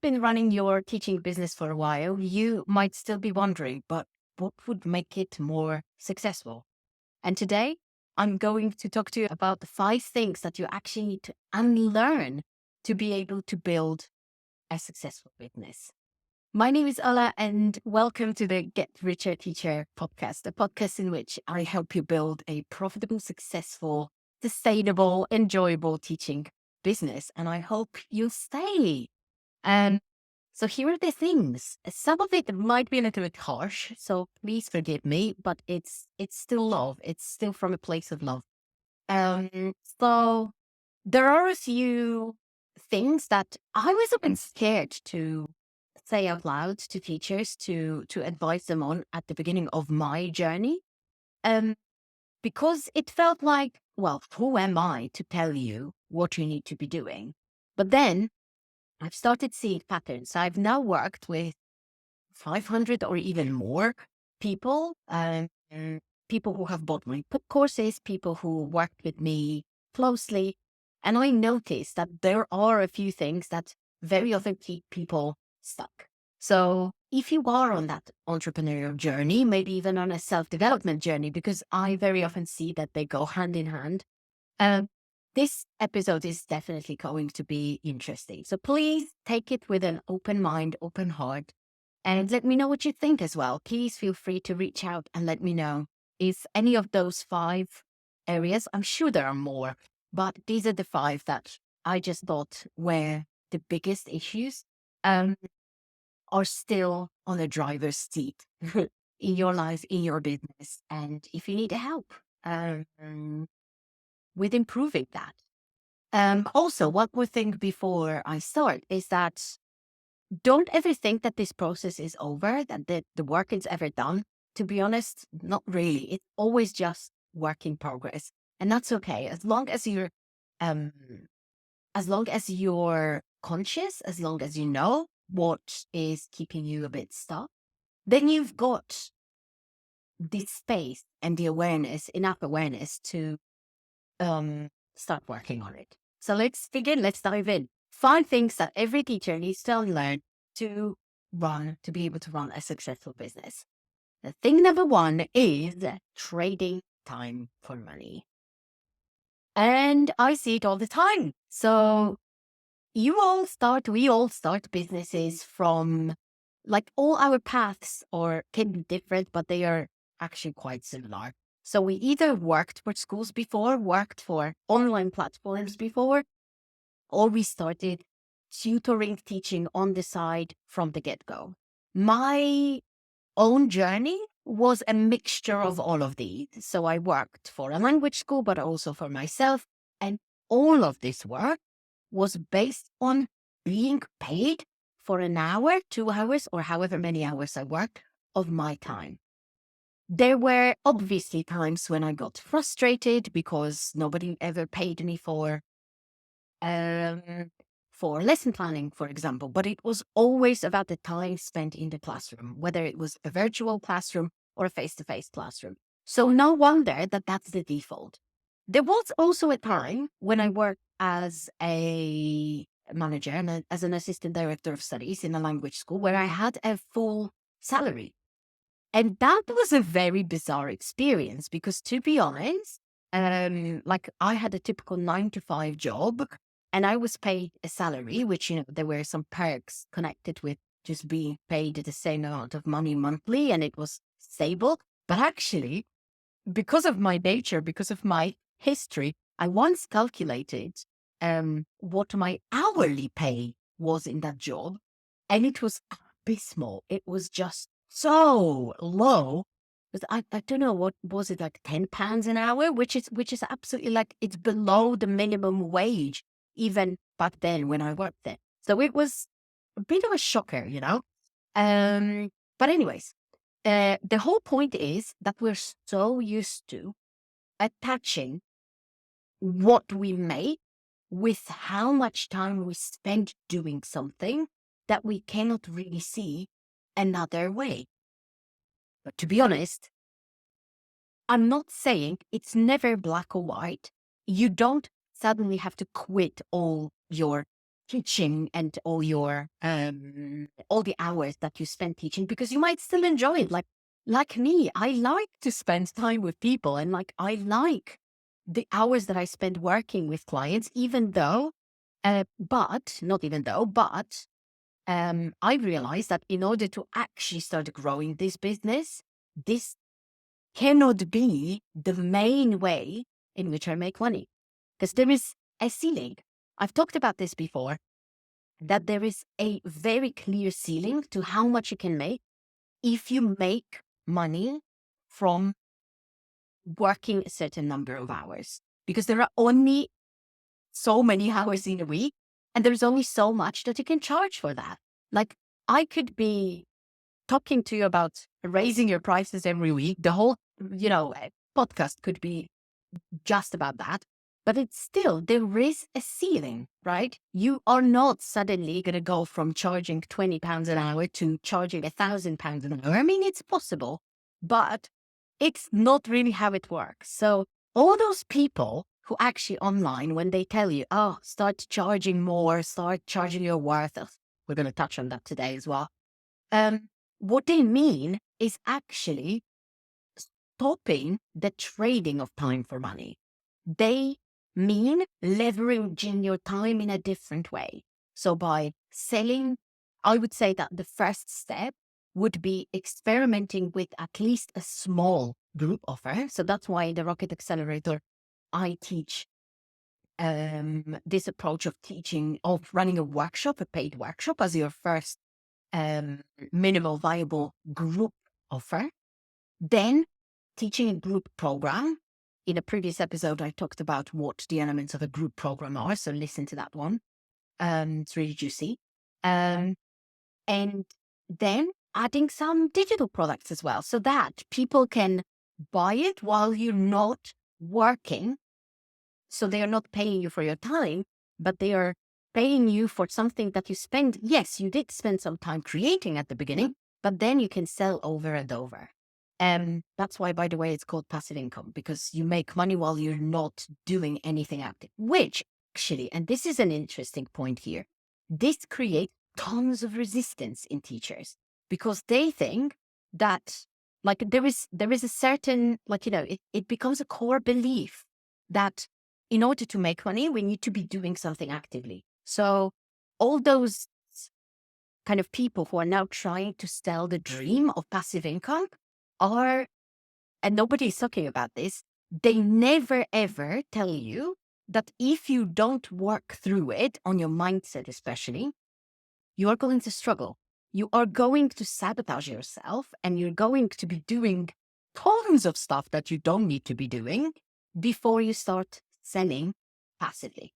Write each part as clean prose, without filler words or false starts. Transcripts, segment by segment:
been running your teaching business for a while, you might still be wondering, but what would make it more successful? And today, I'm going to talk to you about the 5 things that you actually need to unlearn to be able to build a successful business. My name is Ola, and welcome to the Get Richer Teacher podcast, a podcast in which I help you build a profitable, successful, sustainable, enjoyable teaching business. And I hope you'll stay. Um, so here are the things. Some of it might be a little bit harsh, so please forgive me, but it's still love. It's still from a place of love. So there are a few things that I was a bit scared to say out loud to teachers to advise them on at the beginning of my journey. Um, because it felt like, well, who am I to tell you what you need to be doing? But then I've started seeing patterns. I've now worked with 500 or even more people, people who have bought my courses, people who worked with me closely. And I noticed that there are a few things that very often keep people stuck. So if you are on that entrepreneurial journey, maybe even on a self-development journey, because I very often see that they go hand in hand, um, this episode is definitely going to be interesting. So please take it with an open mind, open heart, and let me know what you think as well. Please feel free to reach out and let me know if any of those 5 areas, I'm sure there are more, but these are the 5 that I just thought were the biggest issues, um, are still on the driver's seat in your life, in your business. And if you need help, with improving that. Also, one more thing before I start is that don't ever think that this process is over, that the work is ever done. To be honest, not really. It's always just work in progress. And that's okay. Um, as long as you're conscious, as long as you know what is keeping you a bit stuck, then you've got the space and the awareness, enough awareness to start working on it. So let's begin. Let's dive in. 5 things that every teacher needs to learn to to be able to run a successful business. The thing number 1 is trading time for money. And I see it all the time. So we all start businesses from, like, all our paths or can be different, but they are actually quite similar. So we either worked for schools before, worked for online platforms before, or we started tutoring, teaching on the side from the get-go. My own journey was a mixture of all of these. So I worked for a language school, but also for myself. And all of this work was based on being paid for an hour, 2 hours, or however many hours I worked of my time. There were obviously times when I got frustrated because nobody ever paid me um, for lesson planning, for example, but it was always about the time spent in the classroom, whether it was a virtual classroom or a face-to-face classroom. So no wonder that that's the default. There was also a time when I worked as a manager and as an assistant director of studies in a language school where I had a full salary. And that was a very bizarre experience because, to be honest, like, I had a typical 9 to 5 job and I was paid a salary, which, there were some perks connected with just being paid the same amount of money monthly, and it was stable. But actually, because of my nature, because of my history, I once calculated what my hourly pay was in that job, and it was abysmal. It was just so low. But I don't know, what was it, like £10 an hour, which is absolutely, like, it's below the minimum wage, even back then when I worked there. So it was a bit of a shocker. But anyways, the whole point is that we're so used to attaching what we make with how much time we spend doing something that we cannot really see another way. But to be honest, I'm not saying it's never black or white. You don't suddenly have to quit all your teaching and all the hours that you spend teaching, because you might still enjoy it. Like me, I like to spend time with people, and like I like the hours that I spend working with clients, even though, but not even though, but I realized that in order to actually start growing this business, this cannot be the main way in which I make money, because there is a ceiling. I've talked about this before, that there is a very clear ceiling to how much you can make if you make money from working a certain number of hours, because there are only so many hours in a week, and there's only so much that you can charge for that. Like, I could be talking to you about raising your prices every week. The whole, podcast could be just about that. But it's still, there is a ceiling, right? You are not suddenly going to go from charging £20 an hour to charging £1,000 an hour. I mean, it's possible, but it's not really how it works. So all those people who actually online, when they tell you, oh, start charging more, start charging your worth, we're going to touch on that today as well. What they mean is actually stopping the trading of time for money. They mean leveraging your time in a different way. So by selling, I would say that the first step would be experimenting with at least a small group offer. So that's why in the Rocket Accelerator, I teach this approach of running a workshop, a paid workshop, as your first minimal viable group offer. Then teaching a group program. In a previous episode, I talked about what the elements of a group program are. So listen to that one. It's really juicy. And then adding some digital products as well, so that people can buy it while you're not working. So they are not paying you for your time, but they are paying you for something that you spend. Yes, you did spend some time creating at the beginning, but then you can sell over and over. That's why, by the way, it's called passive income, because you make money while you're not doing anything active, which actually, and this is an interesting point here, this creates tons of resistance in teachers, because they think that like there is a certain, it becomes a core belief that in order to make money, we need to be doing something actively. So all those kind of people who are now trying to sell the dream of passive income are, and nobody is talking about this, they never ever tell you that if you don't work through it on your mindset, especially, you are going to struggle. You are going to sabotage yourself, and you're going to be doing tons of stuff that you don't need to be doing before you start selling passively.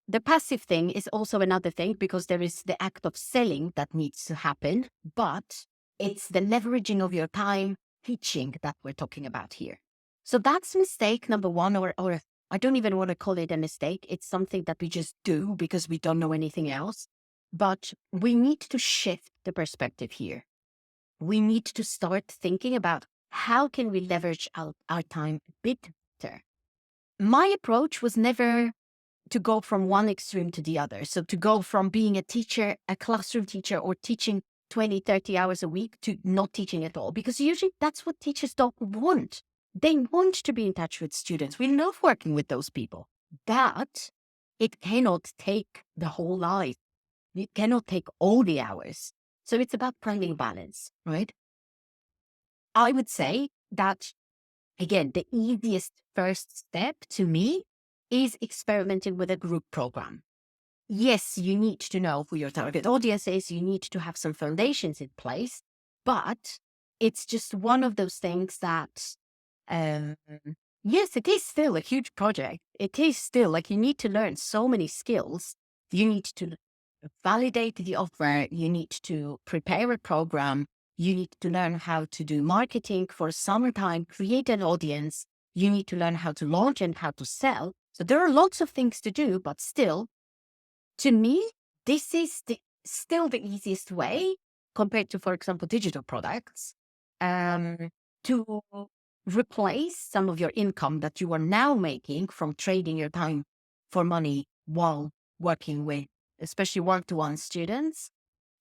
The passive thing is also another thing, because there is the act of selling that needs to happen, but it's the leveraging of your time teaching that we're talking about here. So that's mistake number one, or I don't even want to call it a mistake. It's something that we just do because we don't know anything else. But we need to shift the perspective here. We need to start thinking about how can we leverage our time a bit better. My approach was never to go from one extreme to the other. So to go from being a teacher, a classroom teacher, or teaching 20, 30 hours a week to not teaching at all, because usually that's what teachers don't want. They want to be in touch with students. We love working with those people, but it cannot take the whole life. It cannot take all the hours. So it's about finding balance, right? I would say that, again, the easiest first step to me is experimenting with a group program. Yes, you need to know who your target audience is. You need to have some foundations in place, but it's just one of those things that, yes, it is still a huge project. It is still like you need to learn so many skills. You need to validate the offer. You need to prepare a program. You need to learn how to do marketing for summertime, create an audience. You need to learn how to launch and how to sell. So there are lots of things to do, but still, to me, this is still the easiest way compared to, for example, digital products, to replace some of your income that you are now making from trading your time for money while working with especially one-to-one students,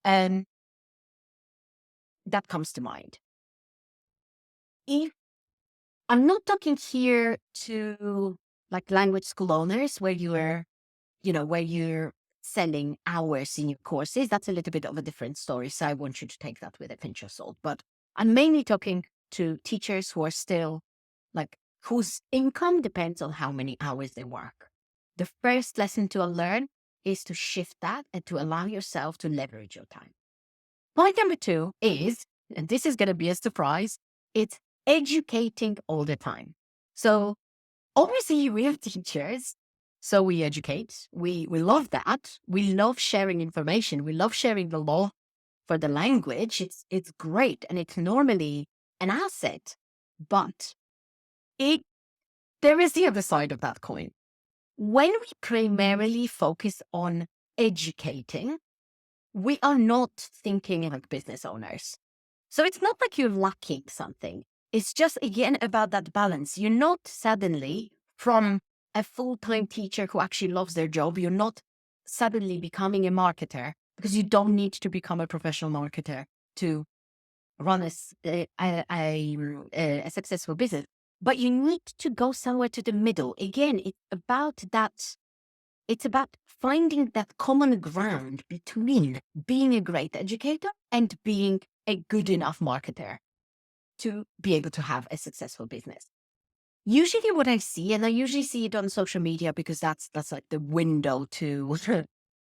and that comes to mind. If I'm not talking here to like language school owners where where you're selling hours in your courses. That's a little bit of a different story. So I want you to take that with a pinch of salt. But I'm mainly talking to teachers who are still like whose income depends on how many hours they work. The first lesson to unlearn is to shift that and to allow yourself to leverage your time. Point number 2 is, and this is going to be a surprise, it's educating all the time. So obviously we are teachers, so we educate. We love that. We love sharing information. We love sharing the law for the language. It's great and it's normally an asset. But there is the other side of that coin. When we primarily focus on educating, we are not thinking like business owners. So it's not like you're lacking something. It's just, again, about that balance. You're not suddenly from a full-time teacher who actually loves their job. You're not suddenly becoming a marketer because you don't need to become a professional marketer to run a successful business. But you need to go somewhere to the middle. Again, it's about that. It's about finding that common ground between being a great educator and being a good enough marketer to be able to have a successful business. Usually what I see, and I usually see it on social media because that's like the window to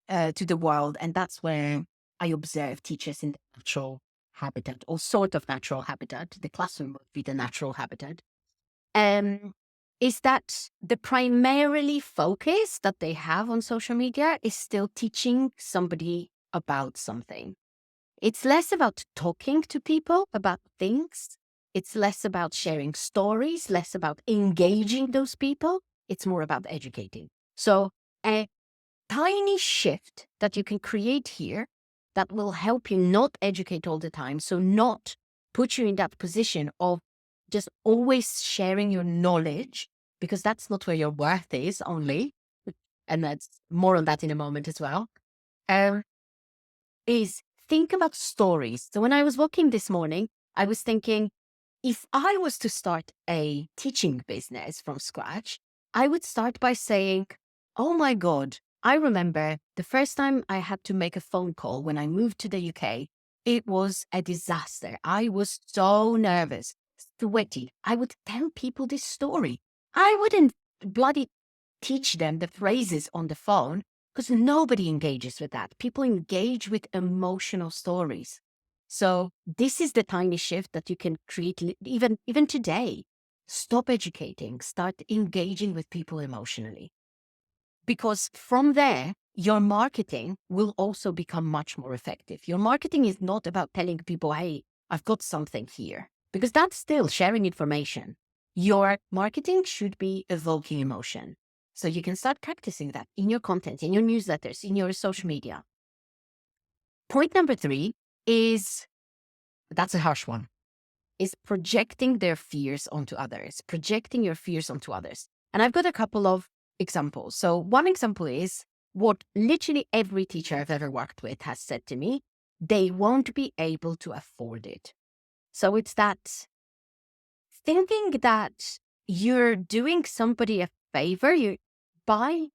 to the world, and that's where I observe teachers in the natural habitat or sort of natural habitat. The classroom would be the natural habitat. Is that the primarily focus that they have on social media is still teaching somebody about something. It's less about talking to people about things. It's less about sharing stories, less about engaging those people. It's more about educating. So a tiny shift that you can create here that will help you not educate all the time. So not put you in that position of just always sharing your knowledge, because that's not where your worth is only. And that's more on that in a moment as well. Is think about stories. So when I was walking this morning, I was thinking, if I was to start a teaching business from scratch, I would start by saying, oh my God, I remember the first time I had to make a phone call when I moved to the UK. It was a disaster. I was so nervous, sweaty. I would tell people this story. I wouldn't bloody teach them the phrases on the phone because nobody engages with that. People engage with emotional stories. So this is the tiny shift that you can create even today. Stop educating, start engaging with people emotionally. Because from there, your marketing will also become much more effective. Your marketing is not about telling people, hey, I've got something here, because that's still sharing information. Your marketing should be evoking emotion. So you can start practicing that in your content, in your newsletters, in your social media. Point number 3 is, that's a harsh one, is projecting their fears onto others, projecting your fears onto others. And I've got a couple of examples. So one example is what literally every teacher I've ever worked with has said to me: they won't be able to afford it. So it's that thinking that you're doing somebody a favor by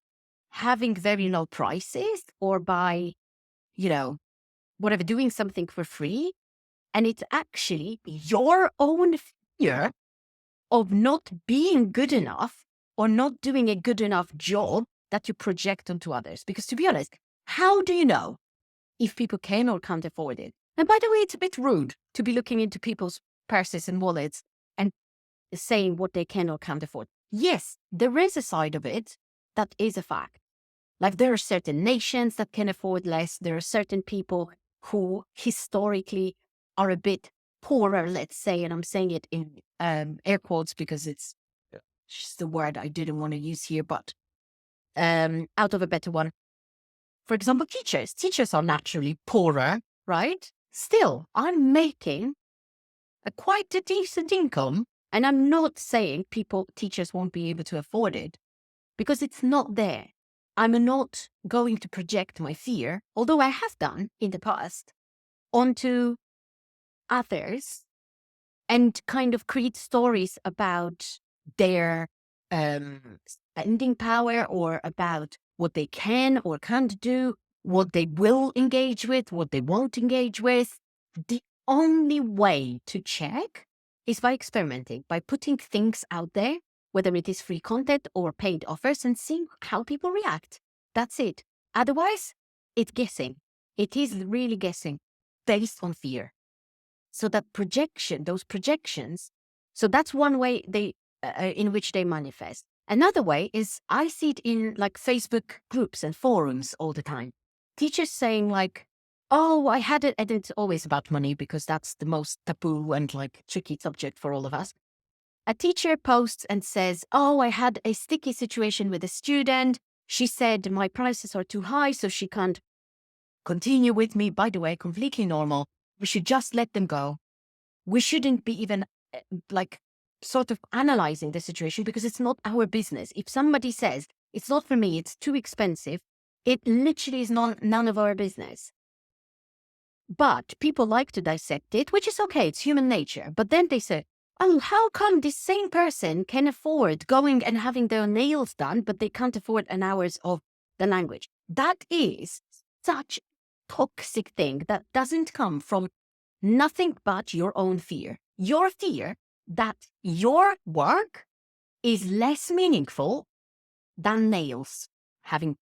having very low prices, or by, whatever, doing something for free. And it's actually your own fear of not being good enough or not doing a good enough job that you project onto others. Because to be honest, how do you know if people can or can't afford it? And by the way, it's a bit rude to be looking into people's purses and wallets and saying what they can or can't afford. Yes, there is a side of it that is a fact. Like there are certain nations that can afford less. There are certain people who historically are a bit poorer, let's say, and I'm saying it in air quotes because it's just the word I didn't want to use here, but out of a better one. For example, teachers. Teachers are naturally poorer, right? Still, I'm making quite a decent income, and I'm not saying teachers won't be able to afford it, because it's not there. I'm not going to project my fear, although I have done in the past, onto others and kind of create stories about their spending power or about what they can or can't do, what they will engage with, what they won't engage with. The only way to check is by experimenting, by putting things out there, whether it is free content or paid offers, and seeing how people react. That's it. Otherwise, it's guessing. It is really guessing based on fear. So that projection, those projections, so that's one way in which they manifest. Another way is I see it in like Facebook groups and forums all the time. Teachers saying like, oh, I had it, and it's always about money because that's the most taboo and like tricky subject for all of us. A teacher posts and says, oh, I had a sticky situation with a student. She said my prices are too high, so she can't continue with me. By the way, completely normal. We should just let them go. We shouldn't be even like sort of analyzing the situation because it's not our business. If somebody says it's not for me, it's too expensive, it literally is none of our business. But people like to dissect it, which is okay. It's human nature. But then they say, oh, how come this same person can afford going and having their nails done, but they can't afford an hours of the language? That is such toxic thing that doesn't come from nothing but your own fear. Your fear that your work is less meaningful than nails, having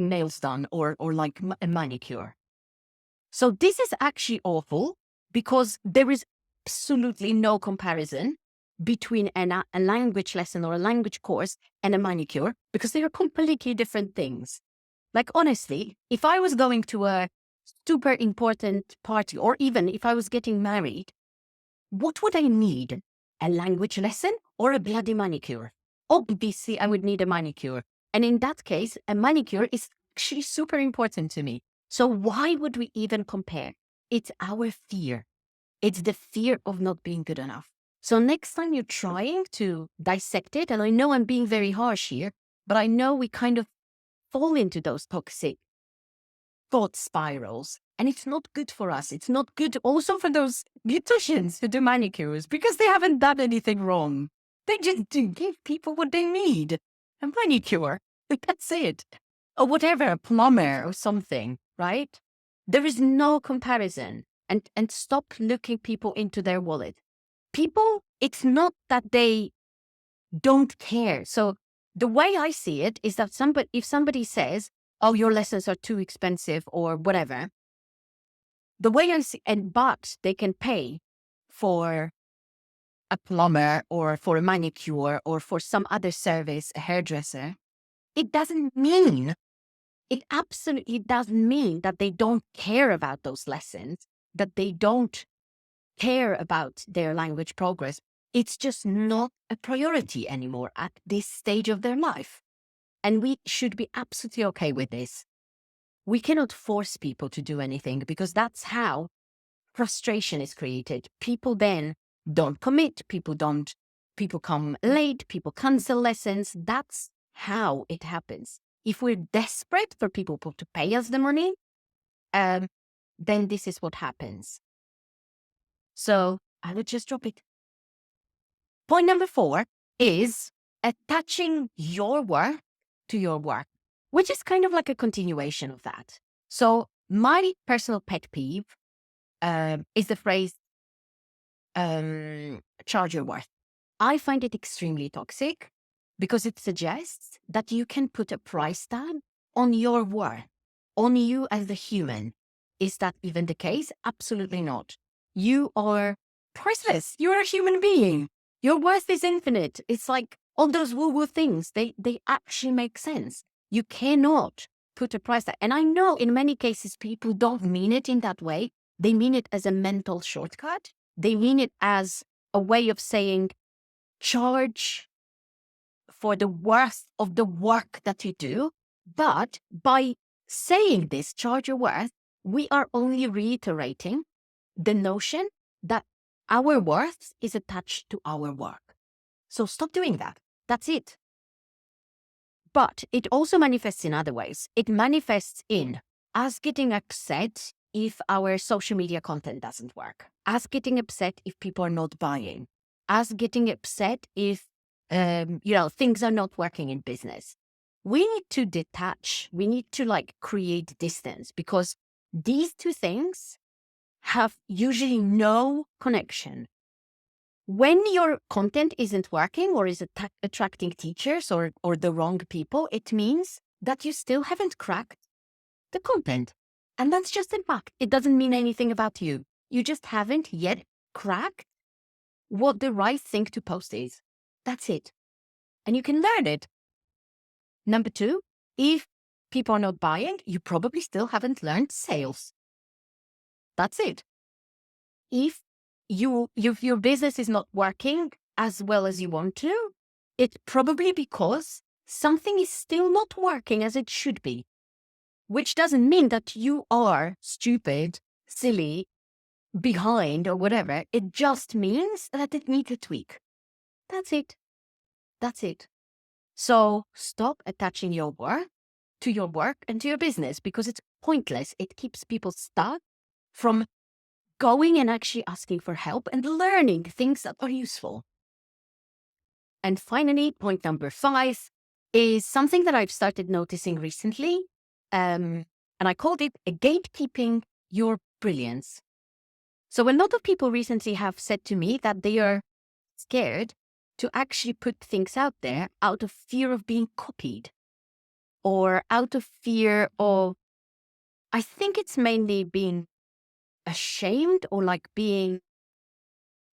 nails done or like a manicure. So this is actually awful because there is absolutely no comparison between a language lesson or a language course and a manicure because they are completely different things. Like, honestly, if I was going to a super important party, or even if I was getting married, what would I need? A language lesson or a bloody manicure? Obviously, I would need a manicure. And in that case, a manicure is actually super important to me. So why would we even compare? It's our fear. It's the fear of not being good enough. So next time you're trying to dissect it, and I know I'm being very harsh here, but I know we kind of fall into those toxic thought spirals, and it's not good for us. It's not good also for those beauticians who do manicures because they haven't done anything wrong. They just do give people what they need. A manicure, that's it. Or whatever, a plumber or something, right? There is no comparison. And stop looking people into their wallet. People, it's not that they don't care. So the way I see it is that if somebody says, oh, your lessons are too expensive or whatever, the way I see, but they can pay for a plumber or for a manicure or for some other service, a hairdresser, it absolutely doesn't mean that they don't care about those lessons, that they don't care about their language progress. It's just not a priority anymore at this stage of their life. And we should be absolutely okay with this. We cannot force people to do anything because that's how frustration is created. People then don't commit, people come late, people cancel lessons. That's how it happens. If we're desperate for people to pay us the money, then this is what happens. So I would just drop it. Point number 4 is attaching your work to your work, which is kind of like a continuation of that. So my personal pet peeve is the phrase, charge your worth. I find it extremely toxic because it suggests that you can put a price tag on your worth, on you as the human. Is that even the case? Absolutely not. You are priceless. You're a human being. Your worth is infinite. It's like all those woo-woo things, they actually make sense. You cannot put a price tag. And I know in many cases, people don't mean it in that way. They mean it as a mental shortcut. They mean it as a way of saying, charge for the worth of the work that you do. But by saying this, charge your worth, we are only reiterating the notion that our worth is attached to our work. So stop doing that. That's it. But it also manifests in other ways. It manifests in us getting upset if our social media content doesn't work, us getting upset if people are not buying, us getting upset if, things are not working in business. We need to detach. We need to create distance, because these two things have usually no connection. When your content isn't working or is attracting teachers or the wrong people, it means that you still haven't cracked the content. And that's just a fact. It doesn't mean anything about you. You just haven't yet cracked what the right thing to post is. That's it. And you can learn it. Number two, if people are not buying, you probably still haven't learned sales. That's it. If your business is not working as well as you want to, it's probably because something is still not working as it should be, which doesn't mean that you are stupid, silly, behind, or whatever. It just means that it needs a tweak. That's it. That's it. So stop attaching your work to your work and to your business, because it's pointless. It keeps people stuck from going and actually asking for help and learning things that are useful. And finally, point number 5 is something that I've started noticing recently. And I called it a gatekeeping your brilliance. So a lot of people recently have said to me that they are scared to actually put things out there out of fear of being copied, or out of fear of, I think it's mainly being ashamed or being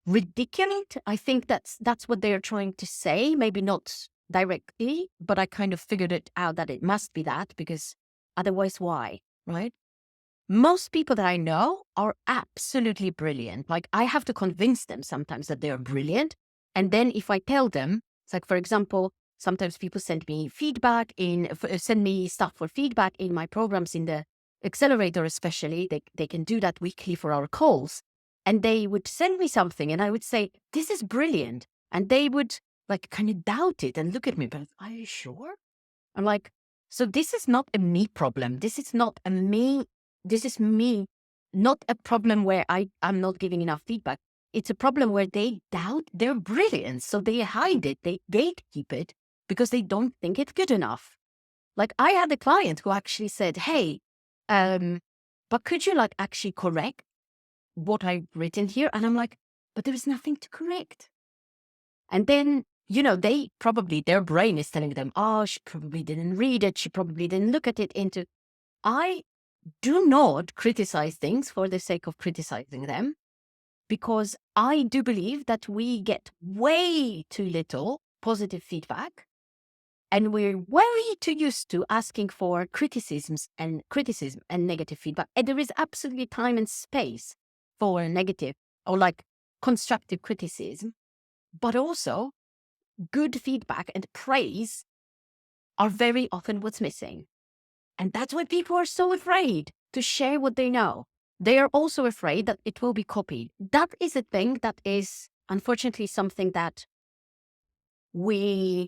ridiculed. I think that's what they're trying to say. Maybe not directly, but I kind of figured it out that it must be that, because otherwise why, right? Most people that I know are absolutely brilliant. I have to convince them sometimes that they're brilliant. And then if I tell them, it's for example, sometimes people send me send me stuff for feedback in my programs, in the accelerator especially. They can do that weekly for our calls. And they would send me something and I would say, this is brilliant. And they would kind of doubt it and look at me, but are you sure? I'm like, so this is not a me problem. This is not a me. This is me, not a problem where I'm not giving enough feedback. It's a problem where they doubt their brilliance. So they hide it. They gatekeep it because they don't think it's good enough. I had a client who actually said, hey, but could you actually correct what I've written here? And I'm like, but there is nothing to correct. And then, their brain is telling them, oh, she probably didn't read it. She probably didn't look at it I do not criticize things for the sake of criticizing them, because I do believe that we get way too little positive feedback, and we're way too used to asking for criticism and negative feedback. And there is absolutely time and space for negative or constructive criticism, but also good feedback and praise are very often what's missing. And that's why people are so afraid to share what they know. They are also afraid that it will be copied. That is a thing that is unfortunately something that we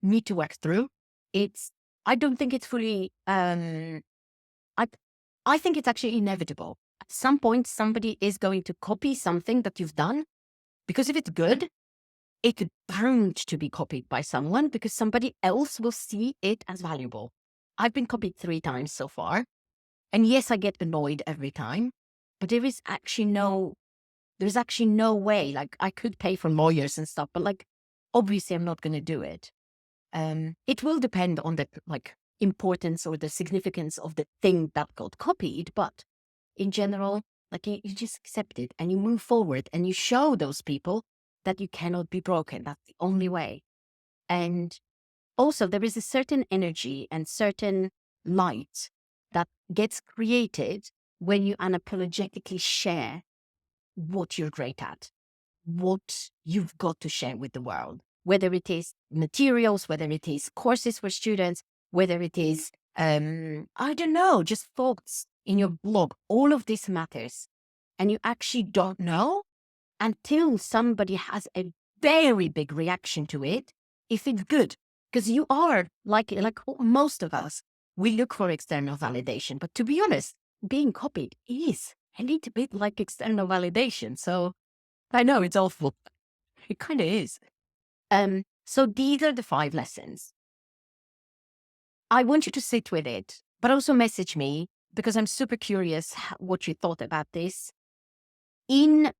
need to work through. I don't think it's fully, I think it's actually inevitable. At some point, somebody is going to copy something that you've done, because if it's good, it's bound to be copied by someone, because somebody else will see it as valuable. I've been copied 3 times so far. And yes, I get annoyed every time, but there's actually no way. I could pay for lawyers and stuff, but obviously I'm not going to do it. It will depend on the importance or the significance of the thing that got copied. But in general, you just accept it and you move forward and you show those people that you cannot be broken. That's the only way. And also there is a certain energy and certain light that gets created when you unapologetically share what you're great at, what you've got to share with the world, whether it is materials, whether it is courses for students, whether it is, I don't know, just thoughts in your blog. All of this matters. And you actually don't know until somebody has a very big reaction to it if it's good. Because you are like most of us, we look for external validation. But to be honest, being copied is a little bit like external validation. So I know it's awful. It kind of is. So these are the 5 lessons. I want you to sit with it, but also message me because I'm super curious what you thought about this. In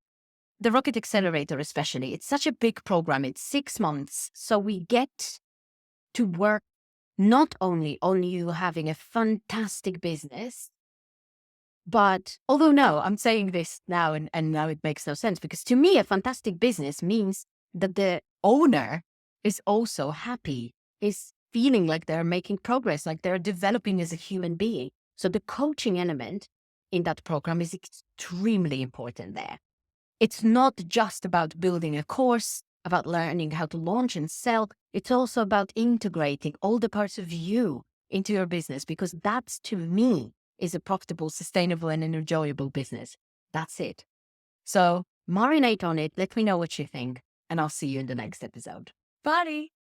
the Rocket Accelerator, especially, it's such a big program. It's 6 months. So we get to work not only on you having a fantastic business, but although no, I'm saying this now and now it makes no sense because to me, a fantastic business means that the owner is also happy, is feeling like they're making progress, like they're developing as a human being. So the coaching element in that program is extremely important there. It's not just about building a course, about learning how to launch and sell. It's also about integrating all the parts of you into your business because that's, to me, is a profitable, sustainable, and an enjoyable business. That's it. So marinate on it. Let me know what you think, and I'll see you in the next episode. Bye.